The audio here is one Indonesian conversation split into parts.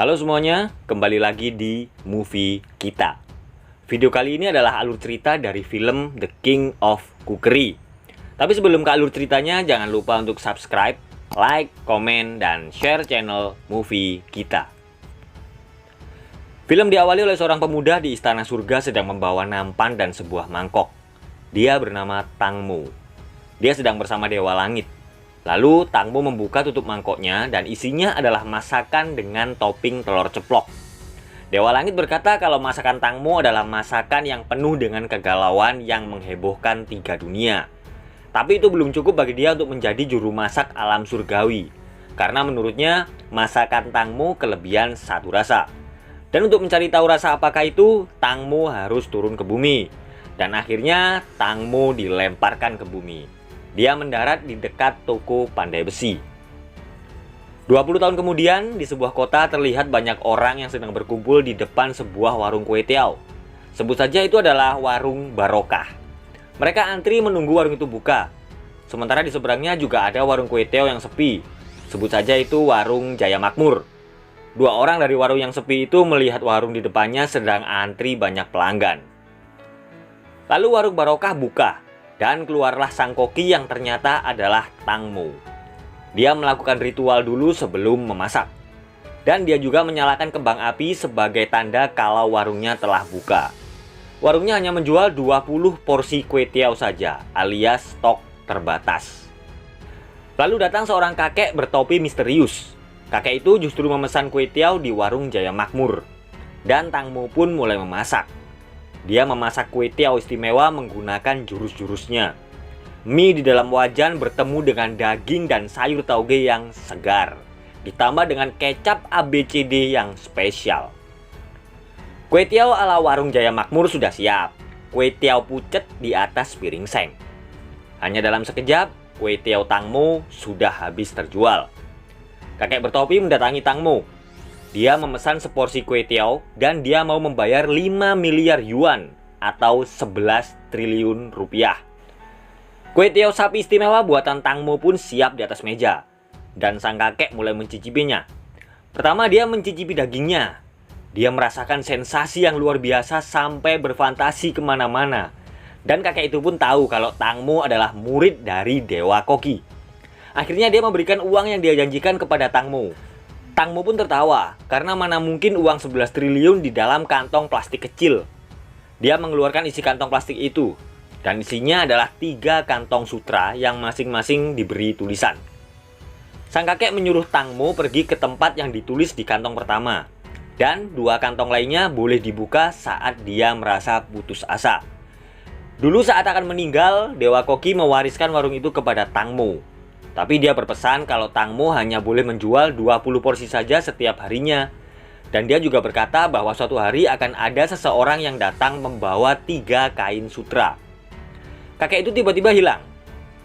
Halo semuanya, kembali lagi di Movie Kita. Video kali ini adalah alur cerita dari film The King of Cookery. Tapi sebelum ke alur ceritanya, jangan lupa untuk subscribe, like, komen, dan share channel Movie Kita. Film diawali oleh seorang pemuda di Istana Surga sedang membawa nampan dan sebuah mangkok. Dia bernama Tang Mo. Dia sedang bersama Dewa Langit. Lalu Tang Mo membuka tutup mangkoknya dan isinya adalah masakan dengan topping telur ceplok. Dewa Langit berkata kalau masakan Tang Mo adalah masakan yang penuh dengan kegalauan yang menghebohkan 3 dunia. Tapi itu belum cukup bagi dia untuk menjadi juru masak alam surgawi. Karena menurutnya masakan Tang Mo kelebihan satu rasa. Dan untuk mencari tahu rasa apakah itu, Tang Mo harus turun ke bumi. Dan akhirnya Tang Mo dilemparkan ke bumi. Dia mendarat di dekat toko pandai besi. 20 tahun kemudian, di sebuah kota terlihat banyak orang yang sedang berkumpul di depan sebuah warung kue tiaw. Sebut saja itu adalah warung Barokah. Mereka antri menunggu warung itu buka. Sementara di seberangnya juga ada warung kue tiaw yang sepi. Sebut saja itu warung Jaya Makmur. 2 orang dari warung yang sepi itu melihat warung di depannya sedang antri banyak pelanggan. Lalu warung Barokah buka. Dan keluarlah sang koki yang ternyata adalah Tang Mo. Dia melakukan ritual dulu sebelum memasak. Dan dia juga menyalakan kembang api sebagai tanda kalau warungnya telah buka. Warungnya hanya menjual 20 porsi kue tiaw saja, alias stok terbatas. Lalu datang seorang kakek bertopi misterius. Kakek itu justru memesan kue tiaw di warung Jaya Makmur. Dan Tang Mo pun mulai memasak. Dia memasak kue tiaw istimewa menggunakan jurus-jurusnya. Mie di dalam wajan bertemu dengan daging dan sayur tauge yang segar, ditambah dengan kecap ABCD yang spesial. Kue tiaw ala warung Jaya Makmur sudah siap. Kue tiaw pucet di atas piring seng. Hanya dalam sekejap, kue tiaw Tang Mo sudah habis terjual. Kakek bertopi mendatangi Tang Mo. Dia memesan seporsi kue tiaw dan dia mau membayar 5 miliar yuan atau 11 triliun rupiah. Kue tiaw sapi istimewa buatan Tang Mo pun siap di atas meja. Dan sang kakek mulai mencicipinya. Pertama dia mencicipi dagingnya. Dia merasakan sensasi yang luar biasa sampai berfantasi kemana-mana. Dan kakek itu pun tahu kalau Tang Mo adalah murid dari Dewa Koki. Akhirnya dia memberikan uang yang dia janjikan kepada Tang Mo. Tang Mo pun tertawa, karena mana mungkin uang 11 triliun di dalam kantong plastik kecil. Dia mengeluarkan isi kantong plastik itu, dan isinya adalah 3 kantong sutra yang masing-masing diberi tulisan. Sang kakek menyuruh Tang Mo pergi ke tempat yang ditulis di kantong pertama, dan 2 kantong lainnya boleh dibuka saat dia merasa putus asa. Dulu saat akan meninggal, Dewa Koki mewariskan warung itu kepada Tang Mo. Tapi dia berpesan kalau Tang Mo hanya boleh menjual 20 porsi saja setiap harinya. Dan dia juga berkata bahwa suatu hari akan ada seseorang yang datang membawa 3 kain sutra. Kakek itu tiba-tiba hilang.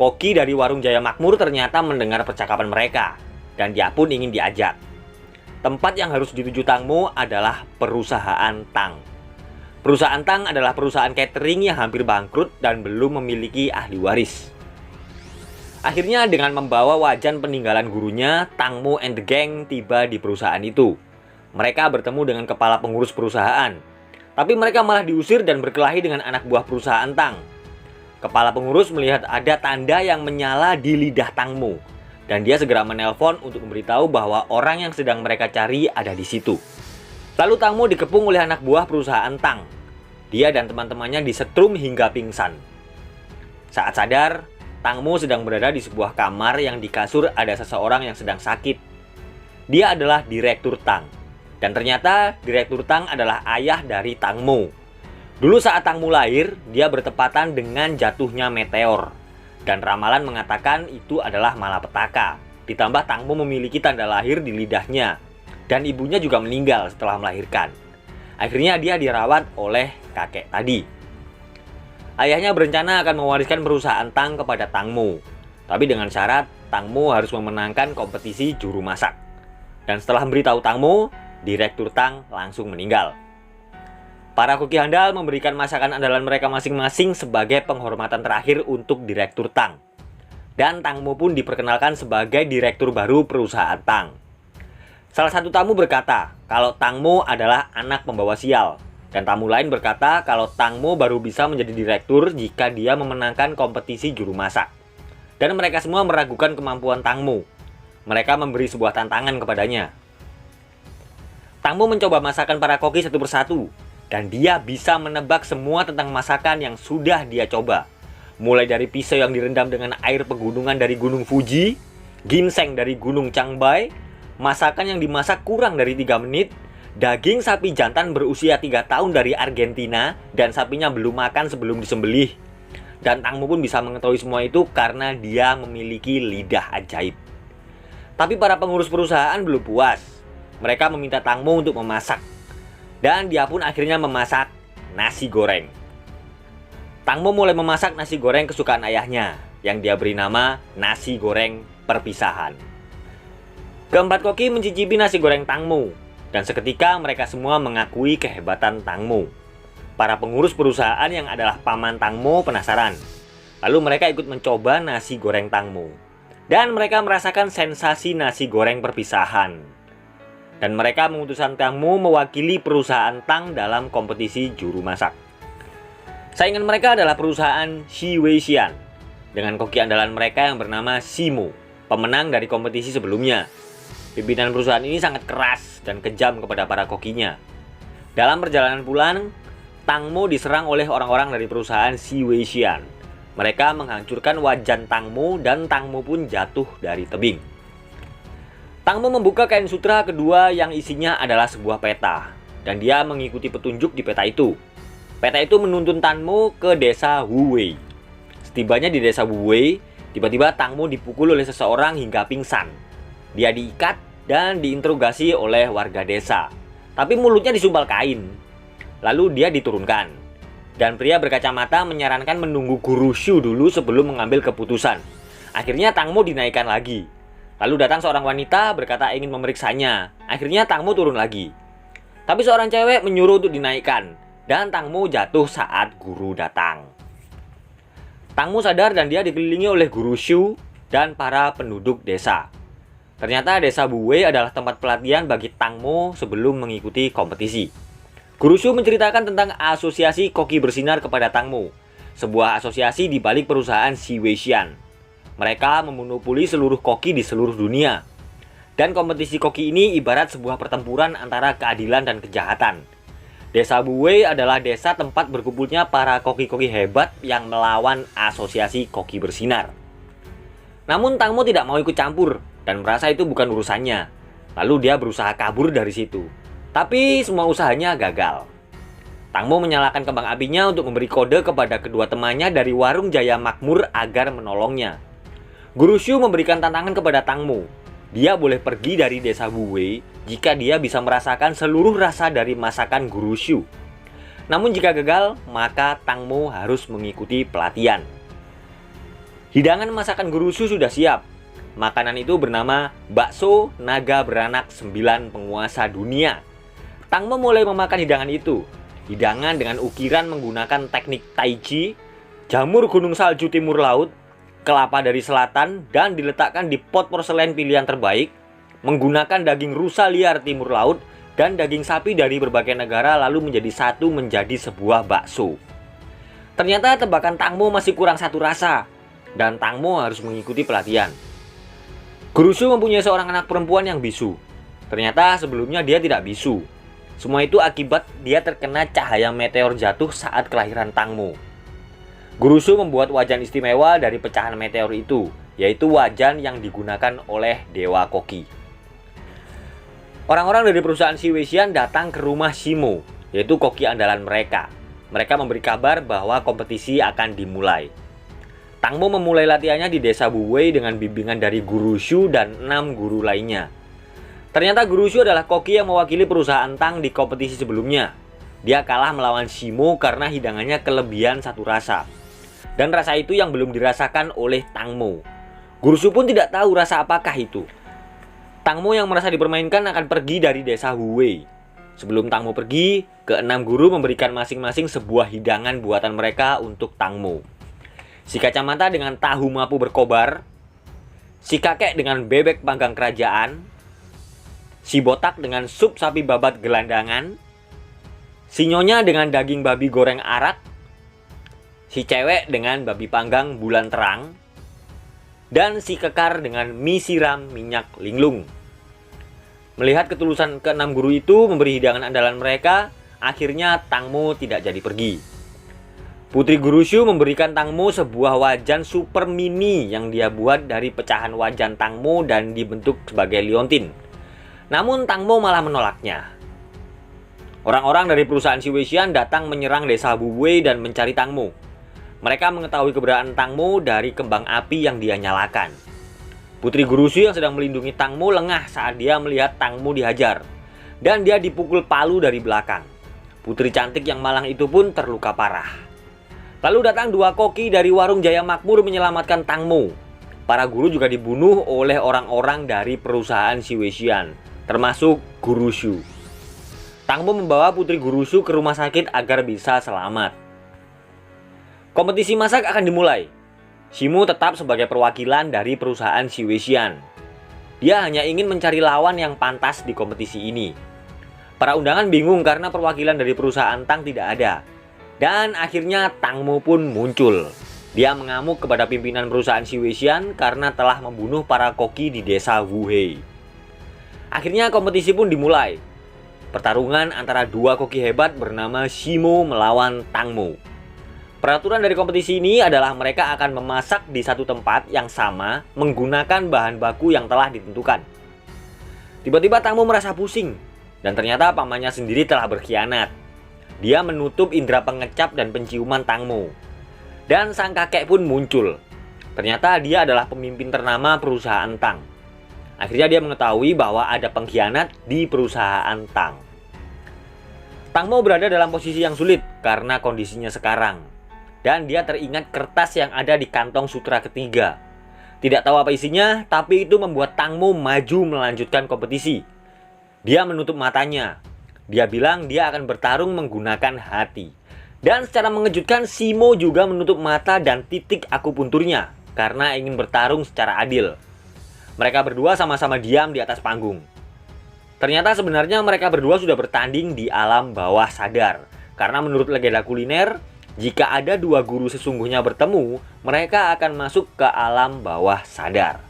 Koki dari warung Jaya Makmur ternyata mendengar percakapan mereka. Dan dia pun ingin diajak. Tempat yang harus dituju Tang Mo adalah perusahaan Tang. Perusahaan Tang adalah perusahaan catering yang hampir bangkrut dan belum memiliki ahli waris. Akhirnya dengan membawa wajan peninggalan gurunya, Tang Mo and the gang tiba di perusahaan itu. Mereka bertemu dengan kepala pengurus perusahaan. Tapi mereka malah diusir dan berkelahi dengan anak buah perusahaan Tang. Kepala pengurus melihat ada tanda yang menyala di lidah Tang Mo. Dan dia segera menelpon untuk memberitahu bahwa orang yang sedang mereka cari ada di situ. Lalu Tang Mo dikepung oleh anak buah perusahaan Tang. Dia dan teman-temannya disetrum hingga pingsan. Saat sadar, Tang Mo sedang berada di sebuah kamar yang di kasur ada seseorang yang sedang sakit. Dia adalah Direktur Tang. Dan ternyata Direktur Tang adalah ayah dari Tang Mo. Dulu saat Tang Mo lahir, dia bertepatan dengan jatuhnya meteor. Dan ramalan mengatakan itu adalah malapetaka. Ditambah Tang Mo memiliki tanda lahir di lidahnya. Dan ibunya juga meninggal setelah melahirkan. Akhirnya dia dirawat oleh kakek tadi. Ayahnya berencana akan mewariskan perusahaan Tang kepada Tang Mo. Tapi dengan syarat Tang Mo harus memenangkan kompetisi juru masak. Dan setelah memberitahu Tang Mo, Direktur Tang langsung meninggal. Para koki handal memberikan masakan andalan mereka masing-masing sebagai penghormatan terakhir untuk Direktur Tang. Dan Tang Mo pun diperkenalkan sebagai direktur baru perusahaan Tang. Salah satu tamu berkata kalau Tang Mo adalah anak pembawa sial. Dan tamu lain berkata kalau Tang Mo baru bisa menjadi direktur jika dia memenangkan kompetisi juru masak. Dan mereka semua meragukan kemampuan Tang Mo. Mereka memberi sebuah tantangan kepadanya. Tang Mo mencoba masakan para koki satu persatu. Dan dia bisa menebak semua tentang masakan yang sudah dia coba. Mulai dari pisau yang direndam dengan air pegunungan dari Gunung Fuji, ginseng dari Gunung Changbai, masakan yang dimasak kurang dari 3 menit, daging sapi jantan berusia 3 tahun dari Argentina, dan sapinya belum makan sebelum disembelih. Dan Tang Mo pun bisa mengetahui semua itu karena dia memiliki lidah ajaib. Tapi para pengurus perusahaan belum puas. Mereka meminta Tang Mo untuk memasak. Dan dia pun akhirnya memasak nasi goreng. Tang Mo mulai memasak nasi goreng kesukaan ayahnya, yang dia beri nama nasi goreng perpisahan. Keempat koki mencicipi nasi goreng Tang Mo, dan seketika mereka semua mengakui kehebatan Tang Mo. Para pengurus perusahaan yang adalah paman Tang Mo penasaran. Lalu mereka ikut mencoba nasi goreng Tang Mo. Dan mereka merasakan sensasi nasi goreng perpisahan. Dan mereka memutuskan Tang Mo mewakili perusahaan Tang dalam kompetisi juru masak. Saingan mereka adalah perusahaan Shi Weixian, dengan koki andalan mereka yang bernama Simo, pemenang dari kompetisi sebelumnya. Pimpinan perusahaan ini sangat keras dan kejam kepada para kokinya. Dalam perjalanan pulang, Tang Mo diserang oleh orang-orang dari perusahaan Shi Weixian. Mereka menghancurkan wajan Tang Mo dan Tang Mo pun jatuh dari tebing. Tang Mo membuka kain sutra kedua yang isinya adalah sebuah peta, dan dia mengikuti petunjuk di peta itu. Peta itu menuntun Tang Mo ke desa Wuwei. Setibanya di desa Wuwei, tiba-tiba Tang Mo dipukul oleh seseorang hingga pingsan. Dia diikat dan diinterogasi oleh warga desa. Tapi mulutnya disumpal kain. Lalu dia diturunkan. Dan pria berkacamata menyarankan menunggu Guru Shu dulu sebelum mengambil keputusan. Akhirnya Tang Mo dinaikkan lagi. Lalu datang seorang wanita berkata ingin memeriksanya. Akhirnya Tang Mo turun lagi. Tapi seorang cewek menyuruh untuk dinaikkan. Dan Tang Mo jatuh saat guru datang. Tang Mo sadar dan dia dikelilingi oleh Guru Shu dan para penduduk desa. Ternyata desa Wuwei adalah tempat pelatihan bagi Tang Mo sebelum mengikuti kompetisi. Guru Shu menceritakan tentang asosiasi koki bersinar kepada Tang Mo, sebuah asosiasi di balik perusahaan Shi Weixian. Mereka memonopoli seluruh koki di seluruh dunia. Dan kompetisi koki ini ibarat sebuah pertempuran antara keadilan dan kejahatan. Desa Wuwei adalah desa tempat berkumpulnya para koki-koki hebat yang melawan asosiasi koki bersinar. Namun Tang Mo tidak mau ikut campur dan merasa itu bukan urusannya. Lalu dia berusaha kabur dari situ. Tapi semua usahanya gagal. Tang Mo menyalakan kembang apinya untuk memberi kode kepada kedua temannya dari Warung Jaya Makmur agar menolongnya. Guru Shu memberikan tantangan kepada Tang Mo. Dia boleh pergi dari desa Wuwei jika dia bisa merasakan seluruh rasa dari masakan Guru Shu. Namun jika gagal, maka Tang Mo harus mengikuti pelatihan. Hidangan masakan Guru Shu sudah siap. Makanan itu bernama bakso naga beranak 9 penguasa dunia. Tang Mo mulai memakan hidangan itu. Hidangan dengan ukiran menggunakan teknik Tai Chi, jamur gunung salju timur laut, kelapa dari selatan, dan diletakkan di pot porselen pilihan terbaik, menggunakan daging rusa liar timur laut, dan daging sapi dari berbagai negara lalu menjadi satu menjadi sebuah bakso. Ternyata tebakan Tang Mo masih kurang satu rasa, dan Tang Mo harus mengikuti pelatihan. Guru Shu mempunyai seorang anak perempuan yang bisu. Ternyata sebelumnya dia tidak bisu. Semua itu akibat dia terkena cahaya meteor jatuh saat kelahiran Tang Mo. Guru Shu membuat wajan istimewa dari pecahan meteor itu, yaitu wajan yang digunakan oleh Dewa Koki. Orang-orang dari perusahaan Shi Weixian datang ke rumah Shimo, yaitu koki andalan mereka. Mereka memberi kabar bahwa kompetisi akan dimulai. Tang Mo memulai latihannya di desa Wuwei dengan bimbingan dari Guru Shu dan 6 guru lainnya. Ternyata Guru Shu adalah koki yang mewakili perusahaan Tang di kompetisi sebelumnya. Dia kalah melawan Shimo karena hidangannya kelebihan satu rasa. Dan rasa itu yang belum dirasakan oleh Tang Mo. Guru Shu pun tidak tahu rasa apakah itu. Tang Mo yang merasa dipermainkan akan pergi dari desa Wuwei. Sebelum Tang Mo pergi, ke-6 guru memberikan masing-masing sebuah hidangan buatan mereka untuk Tang Mo. Si kacamata dengan tahu mapu berkobar, si kakek dengan bebek panggang kerajaan, si botak dengan sup sapi babat gelandangan, si nyonya dengan daging babi goreng arak, si cewek dengan babi panggang bulan terang, dan si kekar dengan mie siram minyak linglung. Melihat ketulusan keenam guru itu memberi hidangan andalan mereka, akhirnya Tang Mo tidak jadi pergi. Putri Guru Shu memberikan Tang Mo sebuah wajan super mini yang dia buat dari pecahan wajan Tang Mo dan dibentuk sebagai liontin. Namun Tang Mo malah menolaknya. Orang-orang dari perusahaan Xi Weixian datang menyerang desa Wuwei dan mencari Tang Mo. Mereka mengetahui keberadaan Tang Mo dari kembang api yang dia nyalakan. Putri Guru Shu yang sedang melindungi Tang Mo lengah saat dia melihat Tang Mo dihajar, dan dia dipukul palu dari belakang. Putri cantik yang malang itu pun terluka parah. Lalu datang dua koki dari warung Jaya Makmur menyelamatkan Tang Mo. Para guru juga dibunuh oleh orang-orang dari perusahaan Xi Weixian, termasuk Guru Shu. Tang Mo membawa Putri Guru Shu ke rumah sakit agar bisa selamat. Kompetisi masak akan dimulai. Shimu tetap sebagai perwakilan dari perusahaan Xi Weixian. Dia hanya ingin mencari lawan yang pantas di kompetisi ini. Para undangan bingung karena perwakilan dari perusahaan Tang tidak ada. Dan akhirnya Tang Mo pun muncul. Dia mengamuk kepada pimpinan perusahaan Xi Weixian karena telah membunuh para koki di desa Wuhei. Akhirnya kompetisi pun dimulai. Pertarungan antara dua koki hebat bernama Shimo melawan Tang Mo. Peraturan dari kompetisi ini adalah mereka akan memasak di satu tempat yang sama menggunakan bahan baku yang telah ditentukan. Tiba-tiba Tang Mo merasa pusing dan ternyata pamannya sendiri telah berkhianat. Dia menutup indera pengecap dan penciuman Tang Mo. Dan sang kakek pun muncul. Ternyata dia adalah pemimpin ternama perusahaan Tang. Akhirnya dia mengetahui bahwa ada pengkhianat di perusahaan Tang. Tang Mo berada dalam posisi yang sulit karena kondisinya sekarang. Dan dia teringat kertas yang ada di kantong sutra ketiga. Tidak tahu apa isinya, tapi itu membuat Tang Mo maju melanjutkan kompetisi. Dia menutup matanya. Dia bilang dia akan bertarung menggunakan hati. Dan secara mengejutkan, Shimo juga menutup mata dan titik akupunturnya karena ingin bertarung secara adil. Mereka berdua sama-sama diam di atas panggung. Ternyata sebenarnya mereka berdua sudah bertanding di alam bawah sadar. Karena menurut legenda kuliner, jika ada dua guru sesungguhnya bertemu, mereka akan masuk ke alam bawah sadar.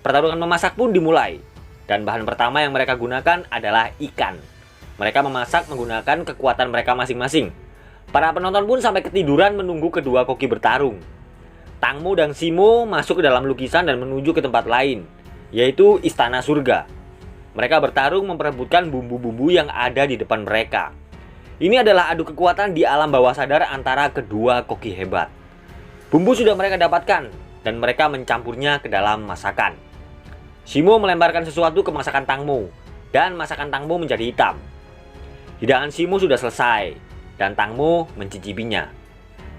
Pertarungan memasak pun dimulai. Dan bahan pertama yang mereka gunakan adalah ikan. Mereka memasak menggunakan kekuatan mereka masing-masing. Para penonton pun sampai ketiduran menunggu kedua koki bertarung. Tang Mo dan Shimo masuk ke dalam lukisan dan menuju ke tempat lain, yaitu Istana Surga. Mereka bertarung memperebutkan bumbu-bumbu yang ada di depan mereka. Ini adalah adu kekuatan di alam bawah sadar antara kedua koki hebat. Bumbu sudah mereka dapatkan dan mereka mencampurnya ke dalam masakan. Shimo melemparkan sesuatu ke masakan Tang Mo dan masakan Tang Mo menjadi hitam. Hidangan Shimo sudah selesai, dan Tang Mo mencicipinya.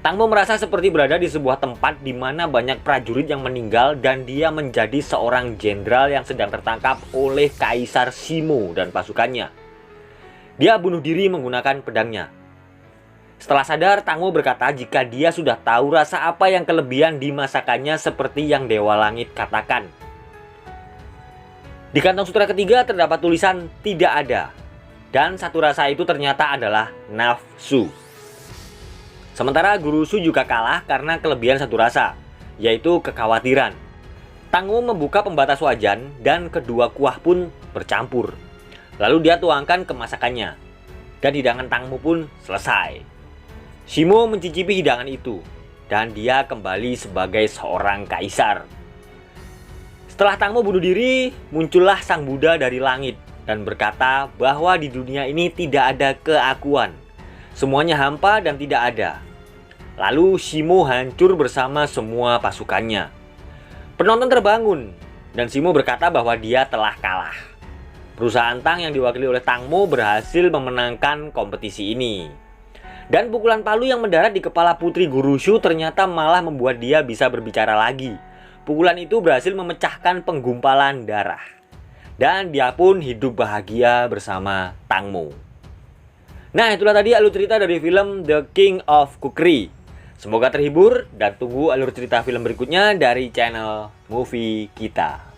Tang Mo merasa seperti berada di sebuah tempat di mana banyak prajurit yang meninggal dan dia menjadi seorang jenderal yang sedang tertangkap oleh Kaisar Shimo dan pasukannya. Dia bunuh diri menggunakan pedangnya. Setelah sadar, Tang Mo berkata jika dia sudah tahu rasa apa yang kelebihan di masakannya seperti yang Dewa Langit katakan. Di kantong sutra ketiga terdapat tulisan tidak ada. Dan satu rasa itu ternyata adalah nafsu. Sementara Guru Shu juga kalah karena kelebihan satu rasa, yaitu kekhawatiran. Tang Mo membuka pembatas wajan dan kedua kuah pun bercampur. Lalu dia tuangkan ke masakannya. Dan hidangan Tang Mo pun selesai. Shimo mencicipi hidangan itu. Dan dia kembali sebagai seorang kaisar. Setelah Tang Mo bunuh diri, muncullah sang Buddha dari langit. Dan berkata bahwa di dunia ini tidak ada keakuan. Semuanya hampa dan tidak ada. Lalu Shimo hancur bersama semua pasukannya. Penonton terbangun dan Shimo berkata bahwa dia telah kalah. Perusahaan Tang yang diwakili oleh Tang Mo berhasil memenangkan kompetisi ini. Dan pukulan palu yang mendarat di kepala Putri Guru Shu ternyata malah membuat dia bisa berbicara lagi. Pukulan itu berhasil memecahkan penggumpalan darah. Dan dia pun hidup bahagia bersama Tang Mo. Nah, itulah tadi alur cerita dari film The King of Kukri. Semoga terhibur dan tunggu alur cerita film berikutnya dari channel Movie Kita.